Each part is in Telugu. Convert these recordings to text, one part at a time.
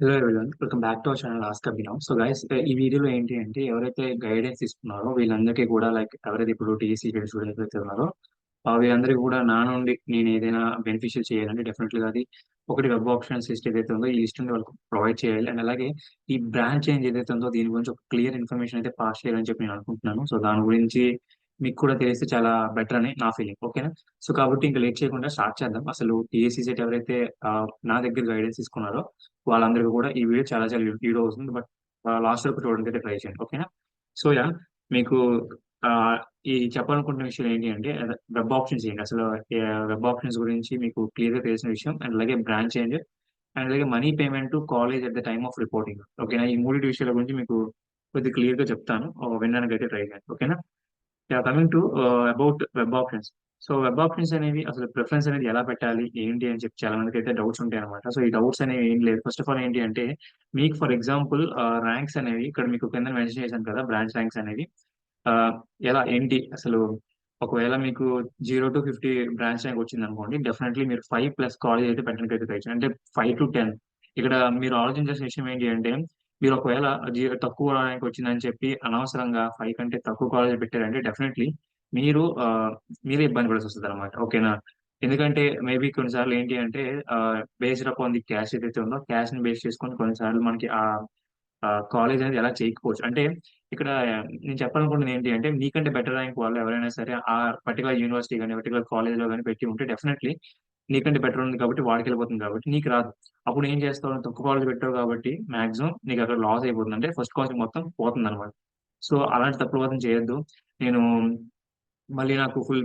Hello everyone, welcome back to our channel ask Abhinav. So guys, ఈ వీడియోలో ఏంటి అంటే ఎవరైతే గైడెన్స్ ఇస్తున్నారో వీళ్ళందరికీ కూడా లైక్ ఎవరైతే ఇప్పుడు టీఎస్సీ స్టూడెంట్స్ ఎవరైతే ఉన్నారో వీళ్ళందరికీ కూడా నా నుండి నేను ఏదైనా బెనిఫిషియల్ చేయాలంటే డెఫినెట్లీ అది ఒకటి వెబ్ ఆప్షన్స్ లిస్ట్ ఏదైతే ఉందో ఈ లిస్ట్ ని వాళ్ళకి ప్రొవైడ్ చేయాలి. అండ్ అలాగే ఈ బ్రాంచ్ చేంజ్ ఏదైతే ఉందో దీని గురించి ఒక క్లియర్ ఇన్ఫర్మేషన్ అయితే పాస్ చేయాలని చెప్పి నేను అనుకుంటున్నాను. సో దాని గురించి మీకు కూడా తెలిస్తే చాలా బెటర్ అని నా ఫీలింగ్. ఓకేనా? సో కాబట్టి ఇంకా లేట్ చేయకుండా స్టార్ట్ చేద్దాం. అసలు టీఎస్సీ సెట్ ఎవరైతే నా దగ్గర గైడెన్స్ తీసుకున్నారో వాళ్ళందరికీ కూడా ఈ వీడియో చాలా చాలా యూజ్ అవుతుంది. బట్ లాస్ట్ వరకు చూడడానికి అయితే ట్రై చేయండి. ఓకేనా? సో యా, మీకు ఆ, ఈ చెప్పాలనుకుంటున్న విషయం ఏంటి అంటే వెబ్ ఆప్షన్స్ ఏంటి అసలు, వెబ్ ఆప్షన్స్ గురించి మీకు క్లియర్ గా తెలిసిన విషయం. అండ్ అలాగే బ్రాంచ్ చేంజ్, అండ్ అలాగే money payment to college at the time of reporting. ఓకేనా? ఈ మూడు విషయాల గురించి మీకు కొద్దిగా క్లియర్ గా చెప్తాను. వినడానికి అయితే ట్రై చేయండి. ఓకేనా? Coming to about web options. So web options అనేవి అసలు ప్రిఫరెన్స్ అనేది ఎలా పెట్టాలి ఏంటి అని చెప్పి చాలా మందికి అయితే డౌట్స్ ఉంటాయి అనమాట. సో ఈ డౌట్స్ అనేవి ఏం లేదు. ఫస్ట్ ఆఫ్ ఆల్ ఏంటి అంటే మీకు ఫర్ ఎగ్జాంపుల్ ర్యాంక్స్ అనేవి ఇక్కడ మీకు కింద మెన్షన్ చేశాను కదా, బ్రాంచ్ ర్యాంక్స్ అనేవి ఆ, ఎలా ఏంటి అసలు. ఒకవేళ మీకు 0 to 50 బ్రాంచ్ ర్యాంక్ వచ్చింది అనుకోండి, డెఫినెట్లీ మీరు 5+ కాలేజ్ అయితే పెట్టడానికి అయితే ట్రై చేయండి. అంటే 5 to 10. ఇక్కడ మీరు ఆలోచించాల్సిన విషయం ఏంటి అంటే మీరు ఒకవేళ తక్కువ ర్యాంక్ వచ్చిందని చెప్పి అనవసరంగా 5 కంటే తక్కువ కాలేజ్ పెట్టారంటే డెఫినెట్లీ మీరు మీరే ఇబ్బంది పడాల్సి వస్తుంది అనమాట. ఓకేనా? ఎందుకంటే మేబీ కొన్నిసార్లు ఏంటి అంటే బేస్డ్ అపాన్ ది క్యాష్ ఏదైతే ఉందో క్యాష్ ని బేస్ చేసుకొని కొన్నిసార్లు మనకి కాలేజ్ అనేది ఎలా చేయకపోవచ్చు. అంటే ఇక్కడ నేను చెప్పాలనుకుంటున్నది ఏంటి అంటే నీకంటే బెటర్ ర్యాంక్ వాళ్ళు ఎవరైనా సరే ఆ పర్టికులర్ యూనివర్సిటీ కానీ పర్టికులర్ కాలేజ్ లో కానీ పెట్టి ఉంటే డెఫినెట్లీ నీకంటే బెటర్ ఉంది కాబట్టి వాడికి వెళ్ళిపోతుంది కాబట్టి నీకు రాదు. అప్పుడు ఏం చేస్తావు, తక్కువ కాలేజ్ పెట్టావు కాబట్టి మాక్సిమం నీకు అక్కడ లాస్ అయిపోతుంది. అంటే ఫస్ట్ కాలేజ్ మొత్తం పోతుంది అనమాట. సో అలాంటి తప్పులు మాత్రం చేయొద్దు. నేను మళ్ళీ నాకు ఫుల్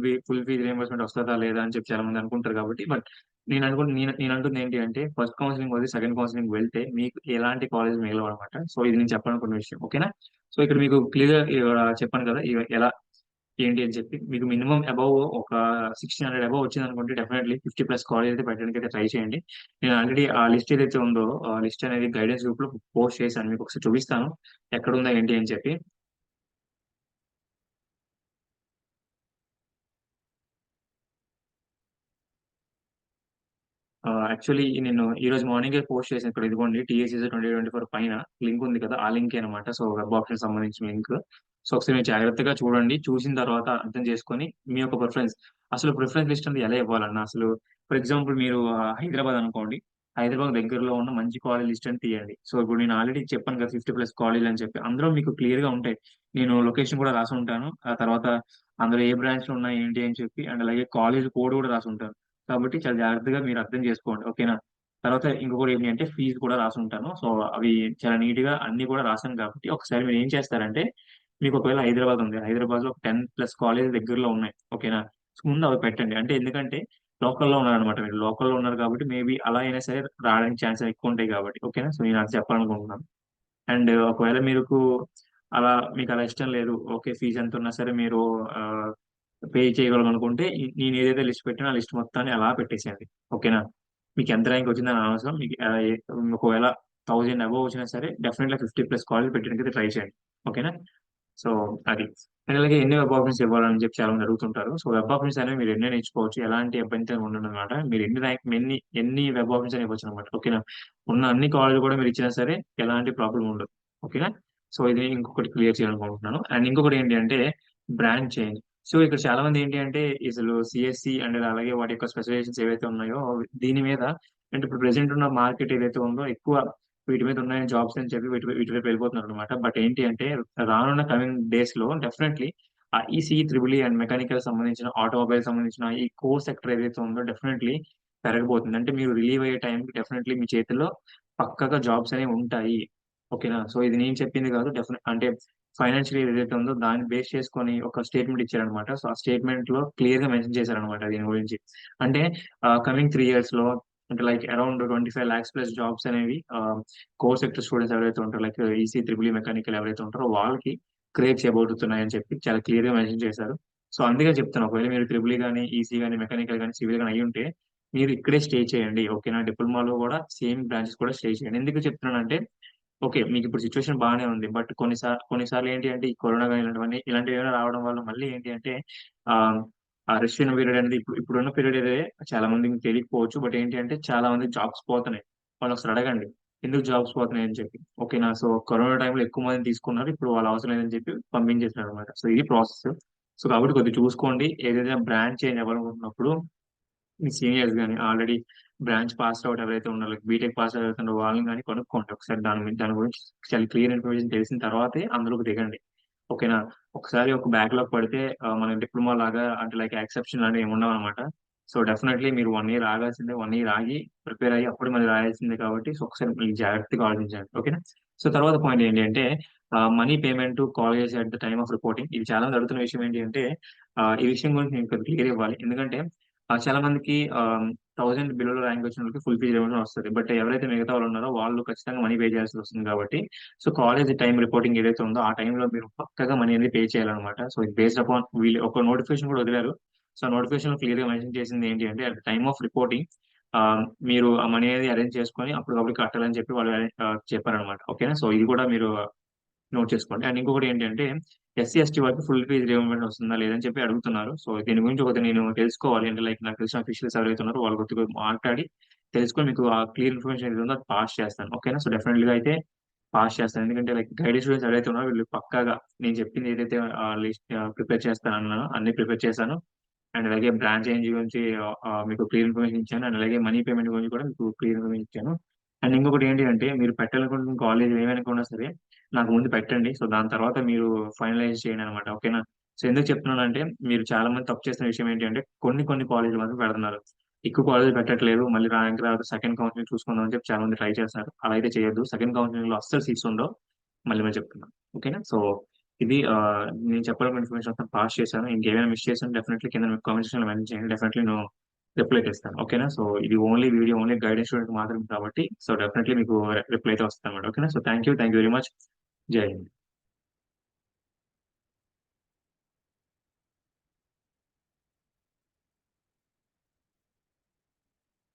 ఫీజ్ రియంబర్స్మెంట్ వస్తుందా లేదా అని చెప్పి చాలా మంది అనుకుంటారు కాబట్టి. బట్ నేను అంటుంది ఏంటి అంటే ఫస్ట్ కౌన్సిలింగ్ వదిలి సెకండ్ కౌన్సిలింగ్ వెళ్తే మీకు ఎలాంటి కాలేజ్ మిగలవు అనమాట. సో ఇది నేను చెప్పాలనుకున్న విషయం. ఓకేనా? సో ఇక్కడ మీకు క్లియర్ చెప్పాను కదా ఎలా ఏంటి అని చెప్పి. మీకు మినిమం అబౌవ్ ఒక 1600 అబౌవ్ వచ్చింది అనుకుంటే డెఫినెట్లీ 50+ కాలేజ్ అయితే పెట్టడానికి అయితే ట్రై చేయండి. నేను ఆల్రెడీ ఆ లిస్ట్ ఏదైతే ఉందో ఆ లిస్ట్ అనేది గైడెన్స్ గ్రూప్ లో పోస్ట్ చేశాను. మీకు ఒకసారి చూపిస్తాను ఎక్కడ ఉందా ఏంటి అని చెప్పి. యాక్చువల్లీ నేను ఈ రోజు మార్నింగ్ పోస్ట్ చేసిన ఇక్కడ ఇదిగోండి, టీఎస్సీ 2024 పైన లింక్ ఉంది కదా, ఆ లింక్ అనమాట. సో వెబ్ ఆప్షన్ సంబంధించిన లింక్. సో ఒకసారి మీరు జాగ్రత్తగా చూడండి. చూసిన తర్వాత అర్థం చేసుకొని మీ యొక్క ప్రిఫరెన్స్, అసలు ప్రిఫరెన్స్ లిస్ట్ అనేది ఎలా ఇవ్వాలన్న అసలు. ఫర్ ఎగ్జాంపుల్ మీరు హైదరాబాద్ అనుకోండి, హైదరాబాద్ దగ్గరలో ఉన్న మంచి కాలేజ్ లిస్ట్ అని తీయండి. సో ఇప్పుడు నేను ఆల్రెడీ చెప్పాను కదా 50+ కాలేజ్ అని చెప్పి, అందులో మీకు క్లియర్ గా ఉంటాయి. నేను లొకేషన్ కూడా రాసి ఉంటాను. ఆ తర్వాత అందులో ఏ బ్రాంచ్ లో ఉన్నాయి ఏంటి అని చెప్పి, అండ్ అలాగే కాలేజ్ కోడ్ కూడా రాసి ఉంటాను. కాబట్టి చాలా జాగ్రత్తగా మీరు అర్థం చేసుకోండి. ఓకేనా? తర్వాత ఇంకొకటి ఏంటి అంటే ఫీజు కూడా రాసి ఉంటాను. సో అవి చాలా నీట్ గా అన్ని కూడా రాశాను కాబట్టి ఒకసారి మీరు ఏం చేస్తారంటే మీకు ఒకవేళ హైదరాబాద్ ఉంది, హైదరాబాద్ లో ఒక 10+ కాలేజ్ దగ్గరలో ఉన్నాయి. ఓకేనా? సో ముందు అవి పెట్టండి. అంటే ఎందుకంటే లోకల్లో ఉన్నారనమాట, మీరు లోకల్లో ఉన్నారు కాబట్టి మేబీ అలా అయినా సరే రావడానికి ఛాన్సెస్ ఎక్కువ ఉంటాయి కాబట్టి. ఓకేనా? సో నేను అది చెప్పాలనుకుంటున్నాను. అండ్ ఒకవేళ మీకు అలా ఇష్టం లేదు, ఓకే ఫీజు ఎంత ఉన్నా సరే మీరు పే చేయగలం అనుకుంటే నేను ఏదైతే లిస్ట్ పెట్టినా ఆ లిస్ట్ మొత్తాన్ని అలా పెట్టేసేయండి. ఓకేనా? మీకు ఎంత ర్యాంక్ వచ్చిందని అనవసరం. మీకు ఒకవేళ 1000 అబౌవ్ వచ్చినా సరే డెఫినెట్గా 50+ కాలేజ్ పెట్టడానికి ట్రై చేయండి. ఓకేనా? సో అది. అండ్ అలాగే ఎన్ని వెబ్ ఆప్షన్స్ ఇవ్వాలని చెప్పి చాలా మంది అడుగుతుంటారు. సో వెబ్ ఆప్షన్స్ అనేవి మీరు ఎన్ని నేర్చుకోవచ్చు, ఎలాంటి ఇబ్బంది ఉండదు అనమాట. మీరు ఎన్ని వెబ్ ఆప్షన్స్ అని ఇవ్వచ్చు అనమాట. ఓకేనా? ఉన్న అన్ని కాలేజ్ కూడా మీరు ఇచ్చినా సరే ఎలాంటి ప్రాబ్లం ఉండదు. ఓకేనా? సో ఇది ఇంకొకటి క్లియర్ చేయాలనుకుంటున్నాను. అండ్ ఇంకొకటి ఏంటి అంటే బ్రాండ్ చేంజ్. సో ఇక్కడ చాలా మంది ఏంటి అంటే అసలు సిఎస్సి అండ్ అలాగే వాటి యొక్క స్పెషలైజేషన్స్ ఏవైతే ఉన్నాయో దీని మీద, అంటే ఇప్పుడు ప్రెసెంట్ ఉన్న మార్కెట్ ఏదైతే ఉందో ఎక్కువ వీటి మీద ఉన్నాయని జాబ్స్ అని చెప్పి వీటి వైపు వెళ్ళిపోతున్నారు అనమాట. బట్ ఏంటి అంటే రానున్న కమింగ్ డేస్ లో డెఫినెట్లీ ఆ ఈసీ త్రిబుల్ అండ్ మెకానికల్ సంబంధించిన ఆటోమొబైల్ సంబంధించిన ఈ కోర్ సెక్టర్ ఏదైతే ఉందో డెఫినెట్లీ పెరగబోతుంది. అంటే మీరు రిలీవ్ అయ్యే టైంకి డెఫినెట్లీ మీ చేతిలో పక్కగా జాబ్స్ అనేవి ఉంటాయి. ఓకేనా? సో ఇది నేను చెప్పింది కాదు, డెఫినెట్ అంటే ఫైనాన్షియల్ ఏదైతే ఉందో దాన్ని బేస్ చేసుకొని ఒక స్టేట్మెంట్ ఇచ్చారనమాట. సో ఆ స్టేట్మెంట్ లో క్లియర్ గా మెన్షన్ చేశారనమాట దీని గురించి. అంటే కమింగ్ 3 years లో అంటే లైక్ అరౌండ్ 25 lakhs+ జాబ్స్ అనేవి కోర్ సెక్టర్ స్టూడెంట్స్ ఎవరైతే ఉంటారో లైక్ ఈసీ త్రిబుల్ మెకానికల్ ఎవరైతే ఉంటారో వాళ్ళకి క్రియేట్ చేయబోతున్నాయని చెప్పి చాలా క్లియర్ గా మెన్షన్ చేశారు. సో అందుకే చెప్తాను, ఒకవేళ మీరు త్రిబుల్ కానీ ఈసీ కానీ మెకానికల్ కానీ సివిల్ కానీ అయి ఉంటే మీరు ఇక్కడే స్టే చేయండి. ఓకేనా? డిప్లొమాలో కూడా సేమ్ బ్రాంచెస్ కూడా స్టే చేయండి. ఎందుకు చెప్తున్నానంటే ఓకే మీకు ఇప్పుడు సిచ్యువేషన్ బాగానే ఉంది. బట్ కొన్నిసార్లు ఏంటి అంటే ఈ కరోనా కానీ ఇలాంటివి ఏమైనా రావడం వల్ల మళ్ళీ ఏంటి అంటే ఆ ఆ రెస్ట్రిక్షన్ పీరియడ్ అనేది ఇప్పుడున్న పీరియడ్ ఏదే చాలా మందికి తెలియకపోవచ్చు. బట్ ఏంటి అంటే చాలా మంది జాబ్స్ పోతున్నాయి. వాళ్ళు ఒకసారి అడగండి ఎందుకు జాబ్స్ పోతున్నాయని చెప్పి. ఓకేనా? సో, కరోనా టైంలో ఎక్కువ మందిని తీసుకున్నారు. ఇప్పుడు వాళ్ళ అవసరం లేదని చెప్పి పంపించేసారనమాట. సో, ఇది ప్రాసెస్. సో, కాబట్టి కొద్దిగా చూసుకోండి. ఏదైనా బ్రాంచ్ చేంజ్ అవ్వాలనుకుంటున్నప్పుడు మీ సీనియర్స్ గాని, ఆల్రెడీ బ్రాంచ్ పాస్డ్ ఔట్ ఎవరైతే ఉన్నారో, లైక్ బీటెక్ పాస్ అవుట్ ఎవరైతే ఉన్నారో వాళ్ళని గాని కనుక్కోండి ఒకసారి. దాని గురించి చాలా క్లియర్ ఇన్ఫర్మేషన్ తెలిసిన తర్వాతే అందులోకి దిగండి. ఓకేనా? ఒకసారి ఒక బ్యాక్‌లాగ్ పడితే మన డిప్లొమా లాగా అంటే లైక్ ఎక్సెప్షన్ లాంటివి ఏమి ఉండవనమాట. సో, డెఫినైట్‌లీ మీరు 1 ఇయర్ ఆగాల్సిందే. 1 ఇయర్ ఆగి ప్రిపేర్ అయ్యి అప్పుడు మళ్ళీ రాయాల్సిందే కాబట్టి సో, ఒకసారి మీరు జాగ్రత్తగా ఆలోచించండి. ఓకేనా? సో, తర్వాత పాయింట్ ఏంటి అంటే money payment college at the time of reporting. ఇది చాలా మంది అడుగుతున్న విషయం ఏంటి అంటే ఈ విషయం గురించి నేను కొద్దిగా క్లియర్ ఇవ్వాలి. ఎందుకంటే చాలా మందికి 1000 బిలోలో ర్యాంక్ వచ్చిన వాళ్ళకి ఫుల్ ఫీజ్ రియంబర్స్‌మెంట్ వస్తది. బట్ ఎవరైతే మిగతా వాళ్ళు ఉన్నారో వాళ్ళు ఖచ్చితంగా మనీ పే చేయాల్సి వస్తుంది కాబట్టి సో, కాలేజ్ టైమ్ రిపోర్టింగ్ ఏదైతే ఉందో ఆ టైంలో మీరు పక్కాగా మనీ అనేది పే చేయాలన్నమాట. సో, ఇది బేస్డ్ అపాన్ వీళ్ళు ఒక నోటిఫికేషన్ కూడా వదిలారు. సో, నోటిఫికేషన్‌లో క్లియర్‌గా మెన్షన్ చేసింది ఏంటి అంటే at the time of reporting మీరు ఆ మనీ అనేది అరేంజ్ చేసుకొని అప్పటికప్పుడు కట్టాలని చెప్పి వాళ్ళు చెప్పారన్నమాట. ఓకేనా? సో, ఇది కూడా మీరు నోట్ చేసుకోండి. అండ్ ఇంకొకటి ఏంటంటే ఎస్సీ, ఎస్టీ వాళ్ళకి ఫుల్ ఫీజ్ రీయింబర్స్‌మెంట్ వస్తుందా లేదని చెప్పి అడుగుతున్నారు. సో, దీని గురించి ఒకటి నేను తెలుసుకోవాలి. అంటే లైక్ నాకు తెలిసిన అఫీషియల్స్ ఎవరైతే ఉన్నారో వాళ్ళు కొద్దిగా మాట్లాడి తెలుసుకొని మీకు ఆ క్లియర్ ఇన్ఫర్మేషన్ ఏది ఉందో అది పాస్ చేస్తాను. ఓకేనా? సో, డెఫినెట్‌గా అయితే పాస్ చేస్తాను. ఎందుకంటే లైక్ గైడెడ్ స్టూడెంట్స్ ఎవరైతే ఉన్నారో వీళ్ళు పక్కాగా నేను చెప్పింది ఏదైతే లిస్ట్ ప్రిపేర్ చేస్తానన్నానో అన్నీ ప్రిపేర్ చేశాను. అండ్ అలాగే బ్రాంచ్ చేంజ్ గురించి మీకు క్లియర్ ఇన్ఫర్మేషన్ ఇచ్చాను. అండ్ అలాగే మనీ పేమెంట్ గురించి కూడా మీకు క్లియర్ ఇన్ఫర్మేషన్ ఇచ్చాను. అండ్ ఇంకొకటి ఏంటి అంటే మీరు పెట్టాలనుకుంటున్న కాలేజ్ ఏమనుకున్నా సరే నాకు ముందు పెట్టండి. సో, దాని తర్వాత మీరు ఫైనలైజ్ చేయండనమాట. ఓకేనా? సో, ఎందుకు చెప్తున్నానంటే మీరు చాలా మంది తప్పు చేస్తున్న విషయం ఏంటి అంటే కొన్ని కాలేజ్‌లు మాత్రం పెడుతున్నారు. ఎక్కువ కాలేజ్‌లు పెట్టట్లేదు. మళ్ళీ ర్యాంక్ రాదు. సెకండ్ కౌన్సెలింగ్ చూసుకుందాం అని చెప్పి చాలా మంది ట్రై చేస్తున్నారు. అలా అయితే చేయొద్దు. సెకండ్ కౌన్సెలింగ్‌లో అస్సలు సీట్స్ ఉండవు. మళ్ళీ చెప్తున్నా. ఓకేనా? సో, ఇది నేను చెప్పాలనుకున్న ఇన్ఫర్మేషన్ మొత్తం పాస్ చేశాను. ఇంకేమైనా మిస్ చేశాను డెఫినైట్‌లీ కింద కామెంట్ సెక్షన్‌లో మెన్షన్ చేయండి. డెఫినైట్‌లీ నేను రిప్లై అయితే ఇస్తాను. ఓకేనా? సో, ఇది ఓన్లీ వీడియో ఓన్లీ గైడెన్స్ స్టూడెంట్‌కి మాత్రమే కాబట్టి సో, డెఫినైట్‌లీ మీకు రిప్లై అయితే వస్తదన్నమాట. ఓకేనా? So, thank you very much. జై హింద్.